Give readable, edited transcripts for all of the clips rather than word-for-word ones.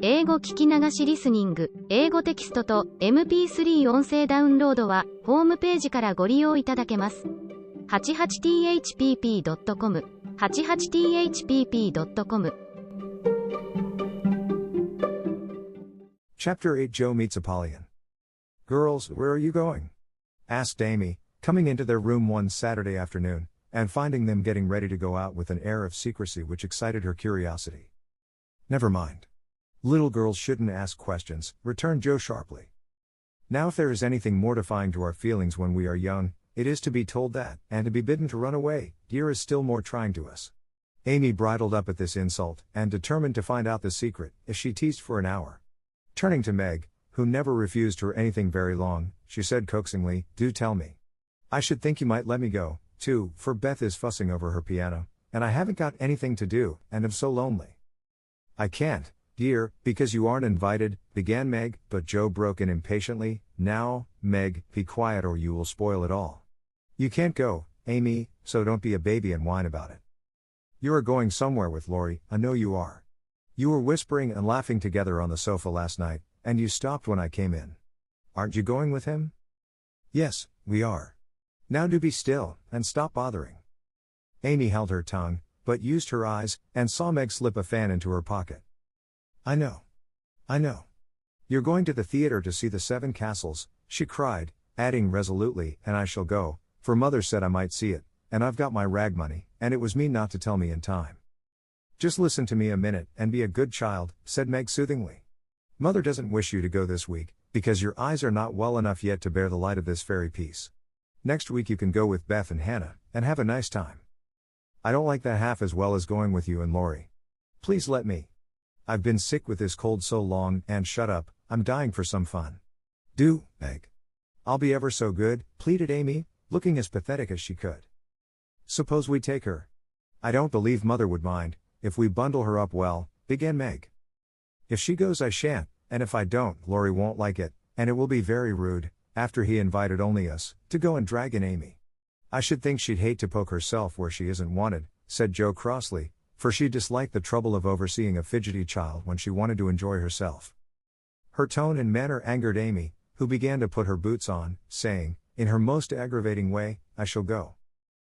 英語聞き流しリスニング、英語テキストと MP3 音声ダウンロードはホームページからご利用いただけます。88thpp.com 88thpp.com Chapter 8 Joe meets Apollyon. Girls, where are you going? Asked Amy, coming into their room one Saturday afternoon, and finding them getting ready to go out with an air of secrecy which excited her curiosity. Never mind. Little girls shouldn't ask questions, returned Joe sharply. Now if there is anything mortifying to our feelings when we are young, it is to be told that, and to be bidden to run away, dear, is still more trying to us. Amy bridled up at this insult, and determined to find out the secret, if she teased for an hour. Turning to Meg, who never refused her anything very long, she said coaxingly, "Do tell me. I should think you might let me go, too, for Beth is fussing over her piano, and I haven't got anything to do, and am so lonely." "I can't, dear, because you aren't invited," began Meg, but Joe broke in impatiently, "Now, Meg, be quiet or you will spoil it all. You can't go, Amy, so don't be a baby and whine about it. You are going somewhere with Laurie, I know you are. You were whispering and laughing together on the sofa last night, and you stopped when I came in. Aren't you going with him?" "Yes, we are. Now do be still, and stop bothering." Amy held her tongue, but used her eyes, and saw Meg slip a fan into her pocket. I know. You're going to the theater to see the Seven Castles," she cried, adding resolutely, "and I shall go, for Mother said I might see it, and I've got my rag money, and it was mean not to tell me in time." "Just listen to me a minute, and be a good child," said Meg soothingly. "Mother doesn't wish you to go this week, because your eyes are not well enough yet to bear the light of this fairy piece. Next week you can go with Beth and Hannah, and have a nice time. I don't like that half as well as going with you and Laurie. Please let me. I've been sick with this cold so long, and shut up, I'm dying for some fun. Do, Meg. I'll be ever so good," pleaded Amy, looking as pathetic as she could. "Suppose we take her? I don't believe Mother would mind, if we bundle her up well," began Meg. "If she goes I shan't, and if I don't, Laurie won't like it, and it will be very rude, after he invited only us, to go and drag in Amy. I should think she'd hate to poke herself where she isn't wanted," said Joe crossly, for she disliked the trouble of overseeing a fidgety child when she wanted to enjoy herself. Her tone and manner angered Amy, who began to put her boots on, saying, in her most aggravating way, "I shall go.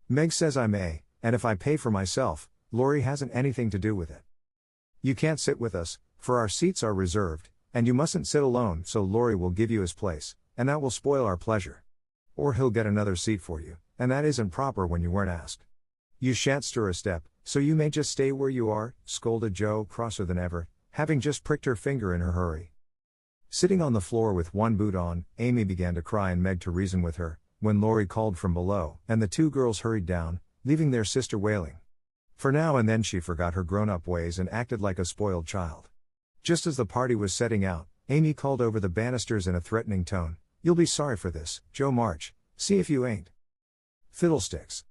Meg says I may, and if I pay for myself, Laurie hasn't anything to do with it. You can't sit with us, for our seats are reserved, and you mustn't sit alone, so Laurie will give you his place, and that will spoil our pleasure. Or he'll get another seat for you, and that isn't proper when you weren't asked. You shan't stir a step, so you may just stay where you are," scolded Joe, crosser than ever, having just pricked her finger in her hurry. Sitting on the floor with one boot on, Amy began to cry and Meg to reason with her, when Laurie called from below, and the two girls hurried down, leaving their sister wailing. For now and then she forgot her grown-up ways and acted like a spoiled child. Just as the party was setting out, Amy called over the banisters in a threatening tone, "You'll be sorry for this, Joe March, see if you ain't." "Fiddlesticks!"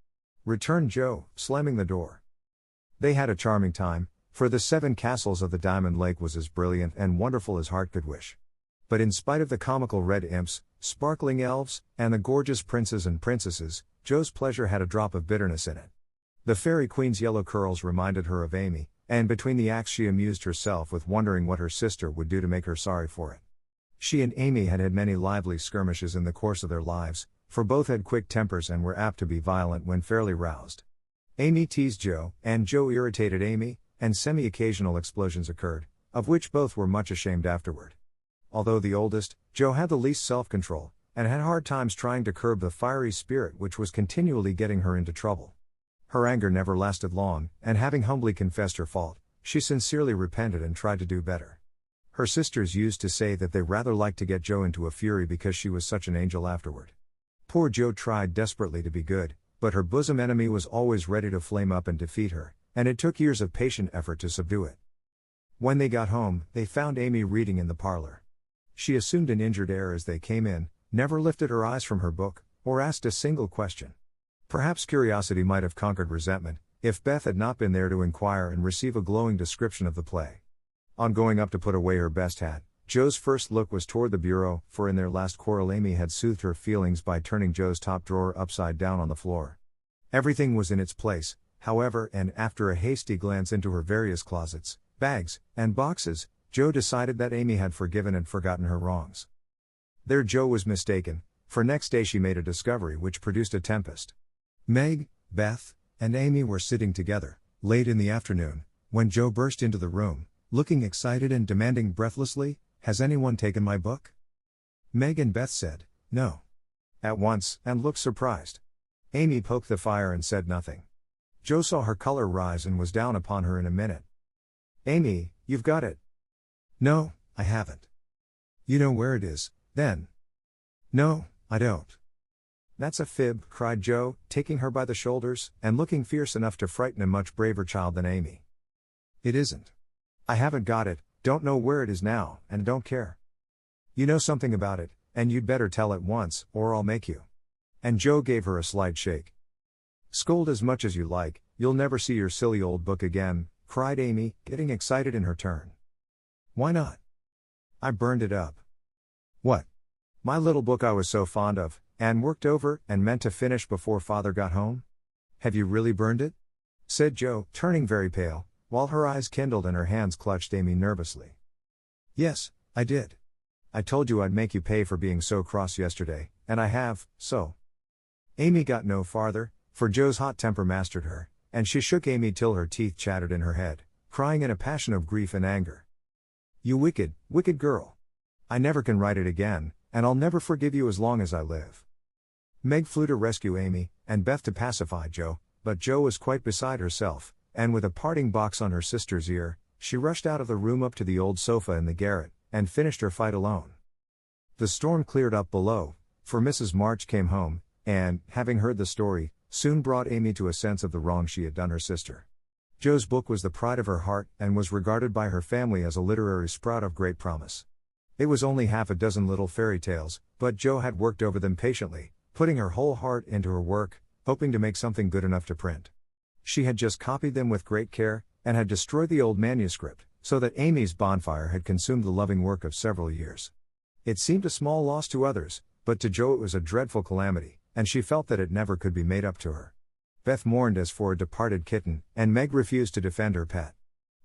returned Joe, slamming the door. They had a charming time, for the Seven Castles of the Diamond Lake was as brilliant and wonderful as heart could wish. But in spite of the comical red imps, sparkling elves, and the gorgeous princes and princesses, Joe's pleasure had a drop of bitterness in it. The Fairy Queen's yellow curls reminded her of Amy, and between the acts she amused herself with wondering what her sister would do to make her sorry for it. She and Amy had had many lively skirmishes in the course of their lives, for both had quick tempers and were apt to be violent when fairly roused. Amy teased Joe, and Joe irritated Amy, and semi-occasional explosions occurred, of which both were much ashamed afterward. Although the oldest, Joe had the least self-control, and had hard times trying to curb the fiery spirit which was continually getting her into trouble. Her anger never lasted long, and having humbly confessed her fault, she sincerely repented and tried to do better. Her sisters used to say that they rather liked to get Joe into a fury because she was such an angel afterward. Poor Joe tried desperately to be good, but her bosom enemy was always ready to flame up and defeat her, and it took years of patient effort to subdue it. When they got home, they found Amy reading in the parlor. She assumed an injured air as they came in, never lifted her eyes from her book, or asked a single question. Perhaps curiosity might have conquered resentment, if Beth had not been there to inquire and receive a glowing description of the play. On going up to put away her best hat, Joe's first look was toward the bureau, for in their last quarrel Amy had soothed her feelings by turning Joe's top drawer upside down on the floor. Everything was in its place, however, and after a hasty glance into her various closets, bags, and boxes, Jo decided that Amy had forgiven and forgotten her wrongs. There Jo was mistaken, for next day she made a discovery which produced a tempest. Meg, Beth, and Amy were sitting together, late in the afternoon, when Jo burst into the room, looking excited and demanding breathlessly, "Has anyone taken my book?" Meg and Beth said, "No," at once, and looked surprised. Amy poked the fire and said nothing. Jo saw her color rise and was down upon her in a minute. "Amy, you've got it." "No, I haven't." "You know where it is, then?" "No, I don't." "That's a fib," cried Jo, taking her by the shoulders, and looking fierce enough to frighten a much braver child than Amy. "It isn't. I haven't got it, don't know where it is now, and don't care. You know something about it, and you'd better tell at once, or I'll make you." And Jo gave her a slight shake. "Scold as much as you like, you'll never see your silly old book again," cried Amy, getting excited in her turn. "Why not?" "I burned it up." "What?" "My little book I was so fond of, and worked over, and meant to finish before Father got home." "Have you really burned it?" said Jo, turning very pale, while her eyes kindled and her hands clutched Amy nervously. "Yes, I did. I told you I'd make you pay for being so cross yesterday, and I have, so." Amy got no farther, for Jo's hot temper mastered her, and she shook Amy till her teeth chattered in her head, crying in a passion of grief and anger. "You wicked, wicked girl. I never can write it again, and I'll never forgive you as long as I live." Meg flew to rescue Amy, and Beth to pacify Jo, but Jo was quite beside herself, and with a parting box on her sister's ear, she rushed out of the room up to the old sofa in the garret, and finished her fight alone. The storm cleared up below, for Mrs. March came home, and, having heard the story, soon brought Amy to a sense of the wrong she had done her sister. Jo's book was the pride of her heart, and was regarded by her family as a literary sprout of great promise. It was only half a dozen little fairy tales, but Jo had worked over them patiently, putting her whole heart into her work, hoping to make something good enough to print. She had just copied them with great care, and had destroyed the old manuscript, so that Amy's bonfire had consumed the loving work of several years. It seemed a small loss to others, but to Jo it was a dreadful calamity, and she felt that it never could be made up to her. Beth mourned as for a departed kitten, and Meg refused to defend her pet.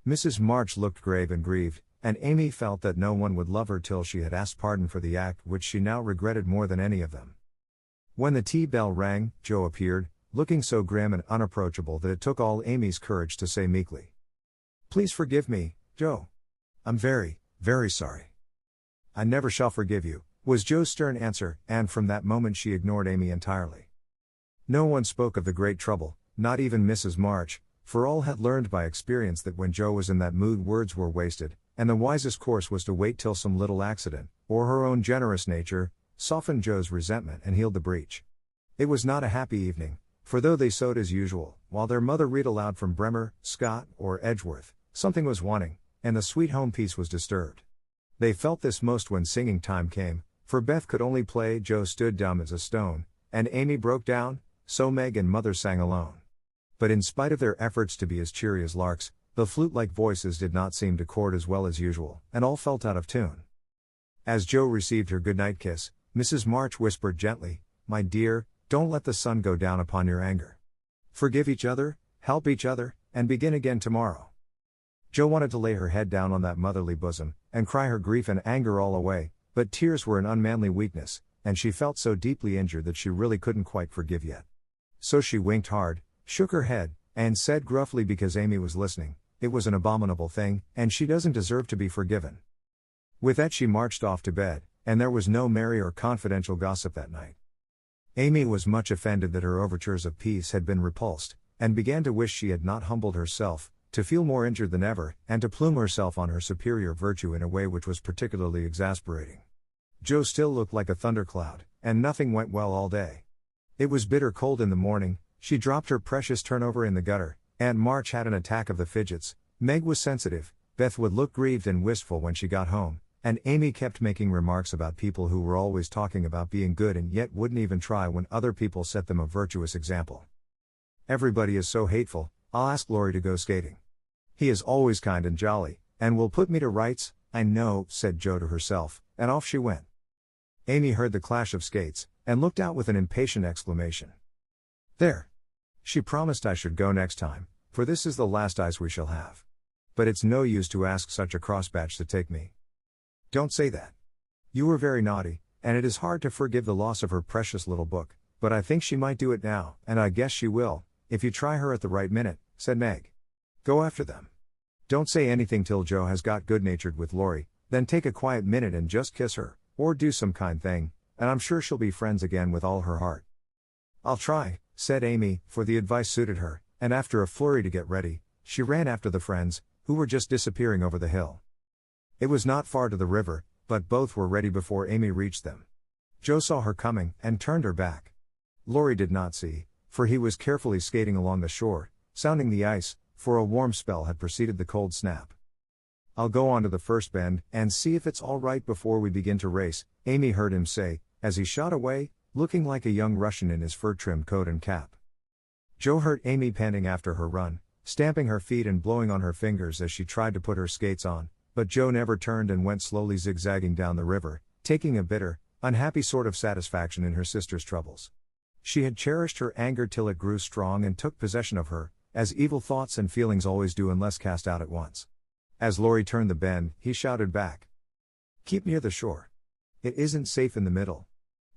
Mrs. March looked grave and grieved, and Amy felt that no one would love her till she had asked pardon for the act which she now regretted more than any of them. When the tea bell rang, Jo appeared, looking so grim and unapproachable that it took all Amy's courage to say meekly, "Please forgive me, Jo. I'm very, very sorry." "I never shall forgive you," was Jo's stern answer, and from that moment she ignored Amy entirely. No one spoke of the great trouble, not even Mrs. March, for all had learned by experience that when Jo was in that mood words were wasted, and the wisest course was to wait till some little accident, or her own generous nature, softened Jo's resentment and healed the breach. It was not a happy evening, for though they sewed as usual, while their mother read aloud from Bremer, Scott, or Edgeworth, something was wanting, and the sweet home peace was disturbed. They felt this most when singing time came, for Beth could only play, Jo stood dumb as a stone, and Amy broke down, so Meg and Mother sang alone. But in spite of their efforts to be as cheery as larks, the flute-like voices did not seem to chord as well as usual, and all felt out of tune. As Jo received her goodnight kiss, Mrs. March whispered gently, "My dear, don't let the sun go down upon your anger. Forgive each other, help each other, and begin again tomorrow." Jo wanted to lay her head down on that motherly bosom, and cry her grief and anger all away, but tears were an unmanly weakness, and she felt so deeply injured that she really couldn't quite forgive yet. So she winked hard, shook her head, and said gruffly because Amy was listening, "It was an abominable thing, and she doesn't deserve to be forgiven." With that she marched off to bed, and there was no merry or confidential gossip that night. Amy was much offended that her overtures of peace had been repulsed, and began to wish she had not humbled herself, to feel more injured than ever, and to plume herself on her superior virtue in a way which was particularly exasperating. Jo still looked like a thundercloud, and nothing went well all day. It was bitter cold in the morning, she dropped her precious turnover in the gutter, Aunt March had an attack of the fidgets, Meg was sensitive, Beth would look grieved and wistful when she got home, and Amy kept making remarks about people who were always talking about being good and yet wouldn't even try when other people set them a virtuous example. "Everybody is so hateful, I'll ask Laurie to go skating. He is always kind and jolly, and will put me to rights, I know," said Jo to herself, and off she went. Amy heard the clash of skates, and looked out with an impatient exclamation. "There! She promised I should go next time, for this is the last ice we shall have. but it's no use to ask such a crossbatch to take me. Don't say that. You were very naughty, and it is hard to forgive the loss of her precious little book, but I think she might do it now, and I guess she will, if you try her at the right minute, said Meg. Go after them. Don't say anything till Joe has got good-natured with Lori, then take a quiet minute and just kiss her, or do some kind thing, and I'm sure she'll be friends again with all her heart. I'll try, said Amy, for the advice suited her, and after a flurry to get ready, she ran after the friends, who were just disappearing over the hill. It was not far to the river, but both were ready before Amy reached them. Joe saw her coming, and turned her back. Lori did not see, for he was carefully skating along the shore, sounding the ice, for a warm spell had preceded the cold snap. I'll go on to the first bend, and see if it's all right before we begin to race, Amy heard him say, as he shot away, looking like a young Russian in his fur-trimmed coat and cap. Joe heard Amy panting after her run, stamping her feet and blowing on her fingers as she tried to put her skates on, but Joe never turned and went slowly zigzagging down the river, taking a bitter, unhappy sort of satisfaction in her sister's troubles. She had cherished her anger till it grew strong and took possession of her, as evil thoughts and feelings always do unless cast out at once. As Lori turned the bend, he shouted back, "Keep near the shore. It isn't safe in the middle."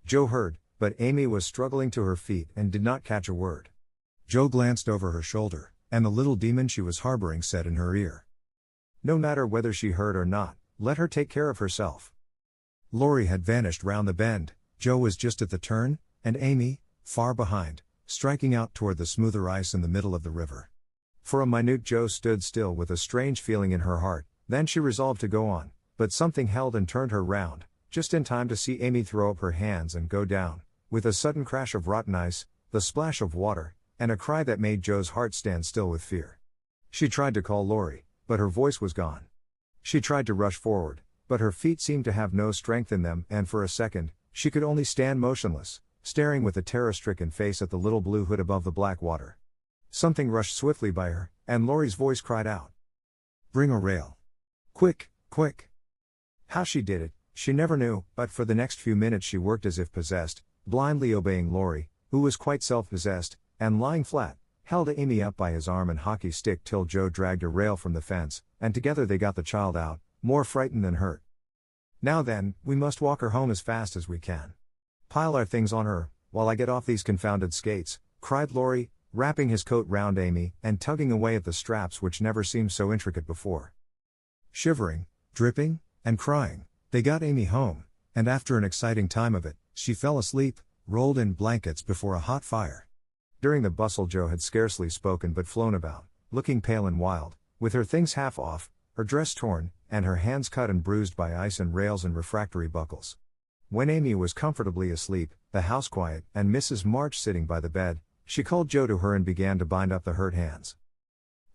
Joe heard, but Amy was struggling to her feet and did not catch a word. Joe glanced over her shoulder, and the little demon she was harboring said in her ear, "No matter whether she heard or not, let her take care of herself." Lori had vanished round the bend, Joe was just at the turn, and Amy, far behind, striking out toward the smoother ice in the middle of the river. For a minute Joe stood still with a strange feeling in her heart, then she resolved to go on, but something held and turned her round, just in time to see Amy throw up her hands and go down, with a sudden crash of rotten ice, the splash of water, and a cry that made Joe's heart stand still with fear. She tried to call Lori, but her voice was gone. She tried to rush forward, but her feet seemed to have no strength in them, and for a second, she could only stand motionless, staring with a terror-stricken face at the little blue hood above the black water. Something rushed swiftly by her, and Lori's voice cried out, "Bring a rail. Quick, quick." How she did it, she never knew, but for the next few minutes she worked as if possessed, blindly obeying Lori, who was quite self-possessed, and lying flat, held Amy up by his arm and hockey stick till Joe dragged a rail from the fence, and together they got the child out, more frightened than hurt. "Now then, we must walk her home as fast as we can. Pile our things on her, while I get off these confounded skates," cried Lori, wrapping his coat round Amy, and tugging away at the straps which never seemed so intricate before. Shivering, dripping, and crying, they got Amy home, and after an exciting time of it, she fell asleep, rolled in blankets before a hot fire. During the bustle Joe had scarcely spoken but flown about, looking pale and wild, with her things half off, her dress torn, and her hands cut and bruised by ice and rails and refractory buckles. When Amy was comfortably asleep, the house quiet, and Mrs. March sitting by the bed, she called Joe to her and began to bind up the hurt hands.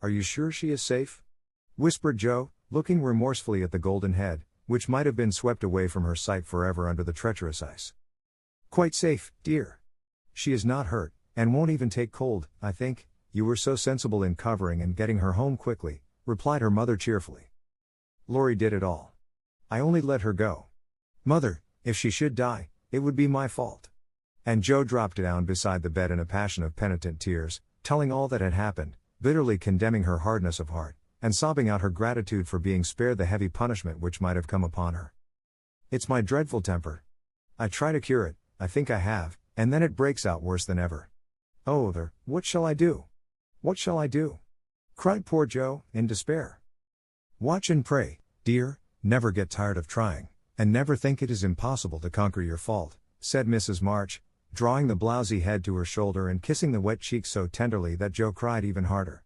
"Are you sure she is safe?" whispered Joe, looking remorsefully at the golden head, which might have been swept away from her sight forever under the treacherous ice. "Quite safe, dear. She is not hurt, and won't even take cold, I think. You were so sensible in covering and getting her home quickly," replied her mother cheerfully. "Lori did it all. I only let her go. Mother, if she should die, it would be my fault." And Joe dropped down beside the bed in a passion of penitent tears, telling all that had happened, bitterly condemning her hardness of heart, and sobbing out her gratitude for being spared the heavy punishment which might have come upon her. "It's my dreadful temper. I try to cure it, I think I have, and then it breaks out worse than ever. Oh, there, what shall I do? What shall I do?" cried poor Joe, in despair. "Watch and pray, dear, never get tired of trying, and never think it is impossible to conquer your fault," said Mrs. March, drawing the blousy head to her shoulder and kissing the wet cheek so tenderly that Joe cried even harder.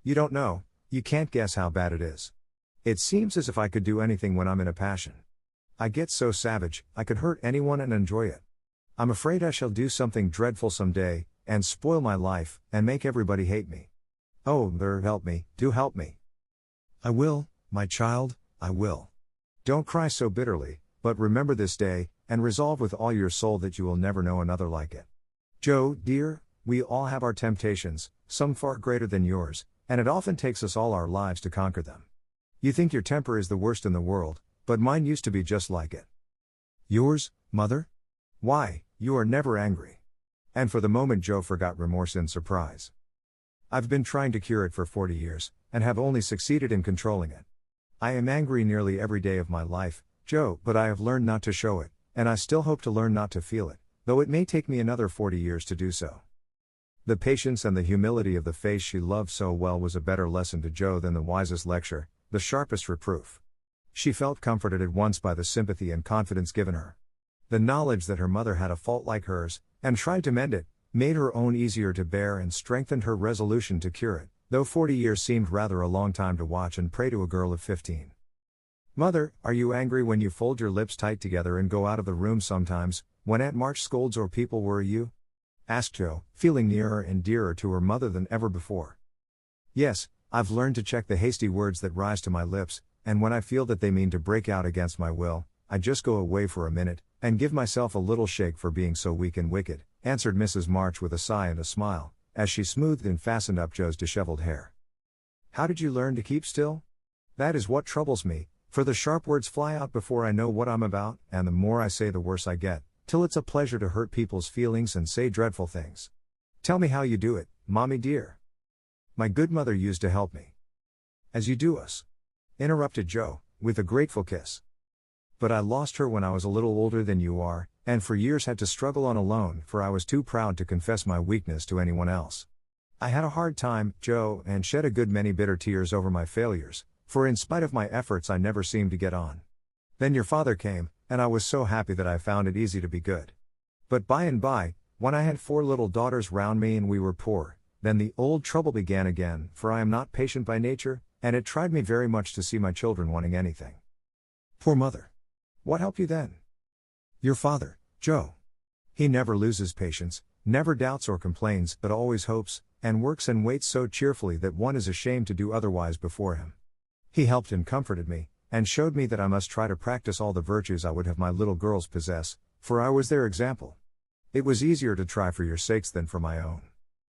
"You don't know, you can't guess how bad it is. It seems as if I could do anything when I'm in a passion. I get so savage, I could hurt anyone and enjoy it. I'm afraid I shall do something dreadful some day, and spoil my life, and make everybody hate me. Oh, there, help me, do help me." "I will, my child, I will. Don't cry so bitterly, but remember this day, and resolve with all your soul that you will never know another like it. Joe, dear, we all have our temptations, some far greater than yours, and it often takes us all our lives to conquer them. You think your temper is the worst in the world, but mine used to be just like it." "Yours, mother? Why, you are never angry." And for the moment Joe forgot remorse in surprise. "I've been trying to cure it for 40 years, and have only succeeded in controlling it. I am angry nearly every day of my life, Joe, but I have learned not to show it, and I still hope to learn not to feel it, though it may take me another 40 years to do so. The patience and the humility of the face she loved so well was a better lesson to Joe than the wisest lecture, the sharpest reproof. She felt comforted at once by the sympathy and confidence given her. The knowledge that her mother had a fault like hers, and tried to mend it, made her own easier to bear and strengthened her resolution to cure it, though 40 years seemed rather a long time to watch and pray to a girl of 15. Mother, are you angry when you fold your lips tight together and go out of the room sometimes, when Aunt March scolds or people worry you? Asked Joe, feeling nearer and dearer to her mother than ever before. Yes, I've learned to check the hasty words that rise to my lips, and when I feel that they mean to break out against my will, I just go away for a minute, and give myself a little shake for being so weak and wicked, answered Mrs. March with a sigh and a smile, as she smoothed and fastened up Joe's disheveled hair. How did you learn to keep still? That is what troubles me, for the sharp words fly out before I know what I'm about, and the more I say the worse I get, till it's a pleasure to hurt people's feelings and say dreadful things. Tell me how you do it, Mommy dear. My good mother used to help me. As you do us. Interrupted Joe, with a grateful kiss. But I lost her when I was a little older than you are, and for years had to struggle on alone, for I was too proud to confess my weakness to anyone else. I had a hard time, Joe, and shed a good many bitter tears over my failures, for in spite of my efforts I never seemed to get on. Then your father came, and I was so happy that I found it easy to be good. But by and by, when I had 4 little daughters round me and we were poor, then the old trouble began again, for I am not patient by nature, and it tried me very much to see my children wanting anything. Poor mother. What helped you then? Your father, Joe. He never loses patience, never doubts or complains, but always hopes, and works and waits so cheerfully that one is ashamed to do otherwise before him. He helped and comforted me, and showed me that I must try to practice all the virtues I would have my little girls possess, for I was their example. It was easier to try for your sakes than for my own.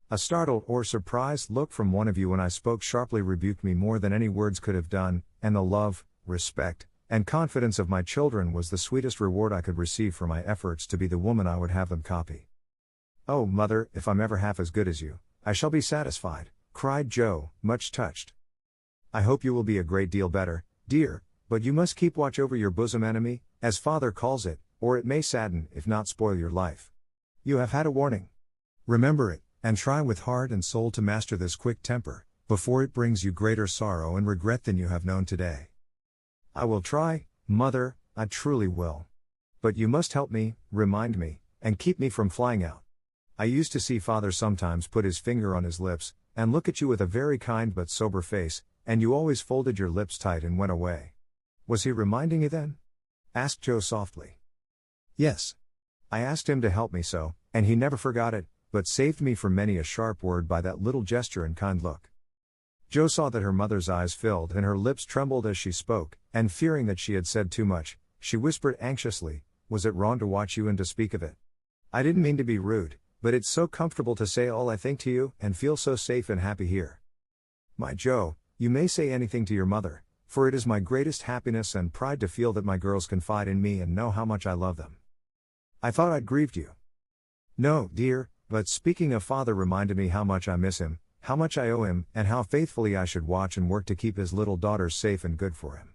A startled or surprised look from one of you when I spoke sharply rebuked me more than any words could have done, and the love, respect, and confidence of my children was the sweetest reward I could receive for my efforts to be the woman I would have them copy. Oh, Mother, if I'm ever half as good as you, I shall be satisfied, cried Joe, much touched. I hope you will be a great deal better, dear, but you must keep watch over your bosom enemy, as Father calls it, or it may sadden, if not spoil your life. You have had a warning. Remember it, and try with heart and soul to master this quick temper, before it brings you greater sorrow and regret than you have known today. I will try, Mother, I truly will. But you must help me, remind me, and keep me from flying out. I used to see Father sometimes put his finger on his lips, and look at you with a very kind but sober face, and you always folded your lips tight and went away. Was he reminding you then? Asked Joe softly. Yes. I asked him to help me so, and he never forgot it, but saved me from many a sharp word by that little gesture and kind look. Joe saw that her mother's eyes filled and her lips trembled as she spoke, and fearing that she had said too much, she whispered anxiously, Was it wrong to watch you and to speak of it? I didn't mean to be rude, but it's so comfortable to say all I think to you, and feel so safe and happy here. My Joe, you may say anything to your mother, for it is my greatest happiness and pride to feel that my girls confide in me and know how much I love them. I thought I'd grieved you. No, dear, but speaking of Father reminded me how much I miss him, how much I owe him, and how faithfully I should watch and work to keep his little daughters safe and good for him.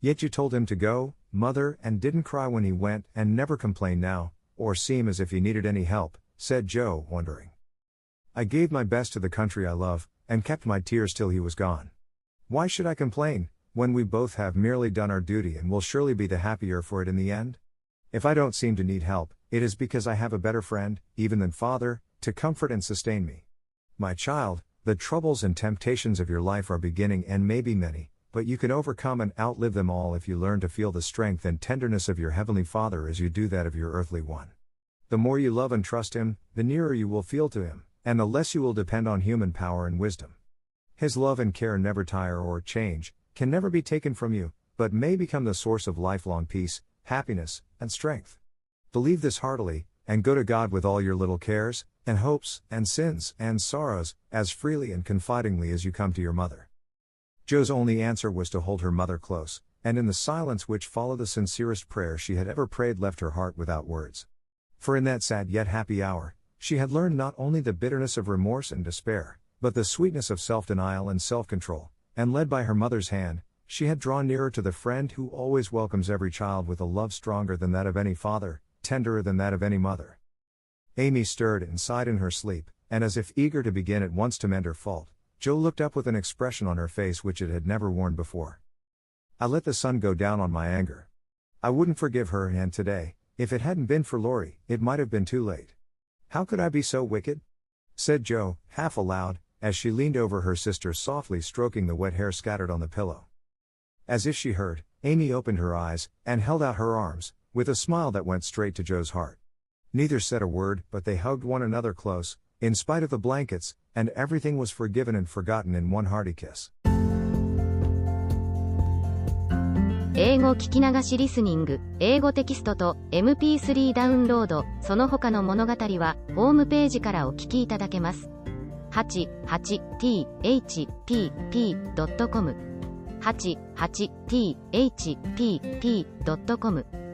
Yet you told him to go, Mother, and didn't cry when he went, and never complain now, or seem as if he needed any help, said Joe, wondering. I gave my best to the country I love, and kept my tears till he was gone. Why should I complain, when we both have merely done our duty and will surely be the happier for it in the end? If I don't seem to need help, it is because I have a better friend, even than Father, to comfort and sustain me. My child, the troubles and temptations of your life are beginning and may be many, but you can overcome and outlive them all if you learn to feel the strength and tenderness of your Heavenly Father as you do that of your earthly one. The more you love and trust Him, the nearer you will feel to Him, and the less you will depend on human power and wisdom. His love and care never tire or change, can never be taken from you, but may become the source of lifelong peace, happiness, and strength. Believe this heartily, and go to God with all your little cares, and hopes, and sins, and sorrows, as freely and confidingly as you come to your mother. Joe's only answer was to hold her mother close, and in the silence which followed the sincerest prayer she had ever prayed left her heart without words. For in that sad yet happy hour, she had learned not only the bitterness of remorse and despair, but the sweetness of self-denial and self-control, and led by her mother's hand, she had drawn nearer to the friend who always welcomes every child with a love stronger than that of any father, tenderer than that of any mother. Amy stirred and sighed in her sleep, and as if eager to begin at once to mend her fault, Joe looked up with an expression on her face which it had never worn before. I let the sun go down on my anger. I wouldn't forgive her, and today, if it hadn't been for Laurie, it might have been too late. How could I be so wicked? Said Joe, half aloud, as she leaned over her sister, softly stroking the wet hair scattered on the pillow. As if she heard, Amy opened her eyes, and held out her arms, with a smile that went straight to Joe's heart. Neither said a word, but they hugged one another close, in spite of the blankets, and everything was forgiven and forgotten in one hearty kiss. 英語聞き流しリスニング、英語テキストと MP3 ダウンロード、その他の物語は、ホームページからお聞きいただけます。88thpp.com 88thpp.com